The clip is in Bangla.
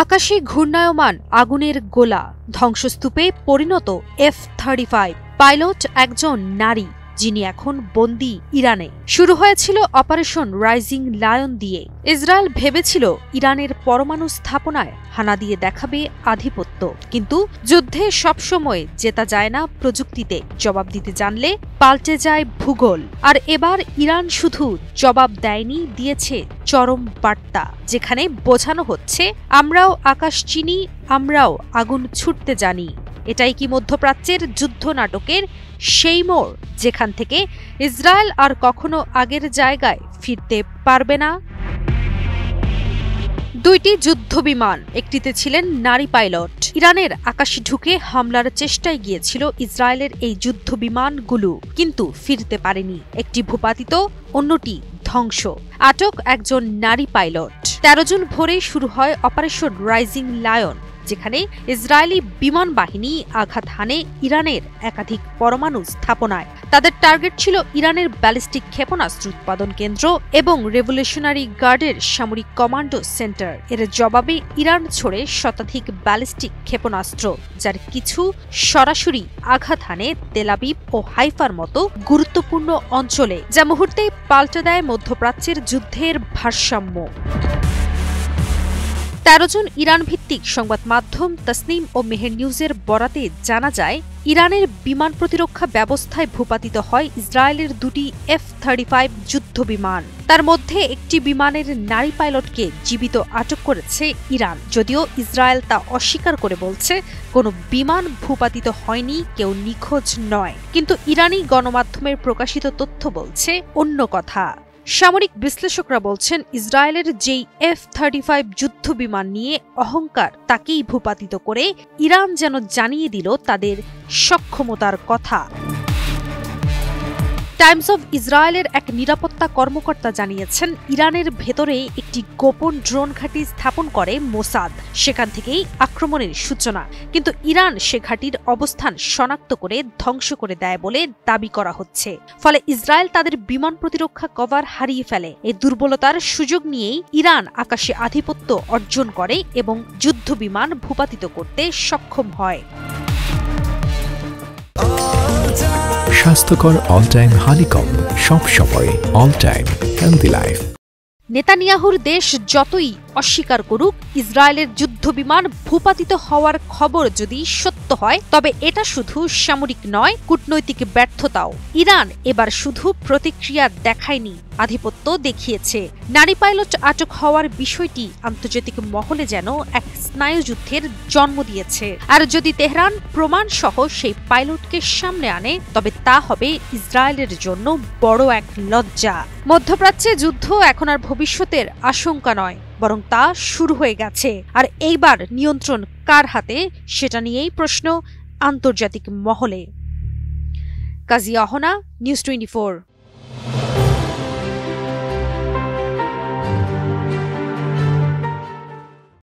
আকাশে ঘূর্ণায়মান আগুনের গোলা, ধ্বংসস্তূপে পরিণত F-35 পাইলট একজন নারী, যিনি এখন বন্দী ইরানে। শুরু হয়েছিল অপারেশন রাইজিং লায়ন দিয়ে। ইসরায়েল ভেবেছিল ইরানের পরমাণু স্থাপনায় হানা দিয়ে দেখাবে আধিপত্য, কিন্তু যুদ্ধে সবসময় জেতা যায় না প্রযুক্তিতে। জবাব দিতে জানলে পাল্টে যায় ভূগোল। আর এবার ইরান শুধু জবাব দেয়নি, দিয়েছে চরম বার্তা, যেখানে বোঝানো হচ্ছে আমরাও আকাশ চিনি, আমরাও আগুন ছুটতে জানি। এটাই কি মধ্যপ্রাচ্যের যুদ্ধ নাটকের সেই মোড়, যেখান থেকে ইসরায়েল আর কখনো আগের জায়গায় ফিরতে পারবে না? দুইটি যুদ্ধবিমান, একটিতে ছিলেন নারী পাইলট। ইরানের আকাশে ঢুকে হামলার চেষ্টায় গিয়েছিল ইসরায়েলের এই যুদ্ধবিমানগুলো, কিন্তু ফিরতে পারেনি। একটি ভূপাতিত, অন্যটি ধ্বংস। আটক একজন নারী পাইলট। ১৩ জুন ভোরে শুরু হয় অপারেশন রাইজিং লায়ন, যেখানে ইসরায়েলি বিমান বাহিনী আঘাত হানে ইরানের একাধিক পরমাণু স্থাপনায়। তাদের টার্গেট ছিল ইরানের ব্যালিস্টিক ক্ষেপণাস্ত্র উৎপাদন কেন্দ্র এবং রেভলিউশনারি গার্ডের সামরিক কমান্ডো সেন্টার। এর জবাবে ইরান ছোড়ে শতাধিক ব্যালিস্টিক ক্ষেপণাস্ত্র, যার কিছু সরাসরি আঘাত হানে তেল আবিব ও হাইফার মতো গুরুত্বপূর্ণ অঞ্চলে, যা মুহূর্তেই পাল্টে দেয় মধ্যপ্রাচ্যের যুদ্ধের ভারসাম্য। ১৩ জন ইরান ভিত্তিক সংবাদ মাধ্যম তাসনিম ও মেহের নিউজের বরাতে জানা যায়, ইরানের বিমান প্রতিরক্ষা ব্যবস্থায় ভূপাতিত হয় ইসরায়েলের দুটি F-35 যুদ্ধবিমান। তার মধ্যে একটি বিমানের নারী পাইলটকে জীবিত আটক করেছে ইরান, যদিও ইসরায়েল তা অস্বীকার করে বলছে কোনো বিমান ভূপাতিত হয়নি, কেউ নিখোঁজ নয়। কিন্তু ইরানি গণমাধ্যমের প্রকাশিত তথ্য বলছে অন্য কথা। সামরিক বিশ্লেষকরা বলছেন, ইসরায়েলের যেই F-35 যুদ্ধবিমান নিয়ে অহংকার, তাকেই ভূপাতিত করে ইরান যেন জানিয়ে দিল তাদের সক্ষমতার কথা। টাইমস অব ইসরায়েলের এক নিরাপত্তা কর্মকর্তা জানিয়েছেন, ইরানের ভেতরে একটি গোপন ড্রোন ঘাঁটি স্থাপন করে মোসাদ। সেখান থেকেই আক্রমণের সূচনা, কিন্তু ইরান সে ঘাঁটির অবস্থান শনাক্ত করে ধ্বংস করে দেয় বলে দাবি করা হচ্ছে। ফলে ইসরায়েল তাদের বিমান প্রতিরক্ষা কভার হারিয়ে ফেলে। এই দুর্বলতার সুযোগ নিয়েই ইরান আকাশে আধিপত্য অর্জন করে এবং যুদ্ধবিমান ভূপাতিত করতে সক্ষম হয়। স্বাস্থ্যকর অল টাইম হানিকম, সব সময় অল টাইম হেলদি লাইফ। নেতানিয়াহুর দেশ যতই অস্বীকার করুক, ইসরায়েলের যুদ্ধবিমান ভূপাতিত হওয়ার খবর যদি সত্য হয়, তবে এটা শুধু সামরিক নয়, কূটনৈতিক ব্যর্থতাও। ইরান এবার শুধু প্রতিক্রিয়া দেখায়নি, আধিপত্য দেখিয়েছে। নারী পাইলট আটক হওয়ার বিষয়টি আন্তর্জাতিক মহলে যেন এক স্নায়ুযুদ্ধের জন্ম দিয়েছে। আর যদি তেহরান প্রমাণ সহ সেই পাইলটকে সামনে আনে, তবে তা হবে ইসরায়েলের জন্য বড় এক লজ্জা। মধ্যপ্রাচ্যে যুদ্ধ এখন আর ভবিষ্যতের আশঙ্কা নয়, বরং তা শুরু হয়ে গেছে। আর এইবার নিয়ন্ত্রণ কার হাতে, সেটা নিয়েই প্রশ্ন আন্তর্জাতিক মহলে। কাজিয়া অহনা, নিউজ 24।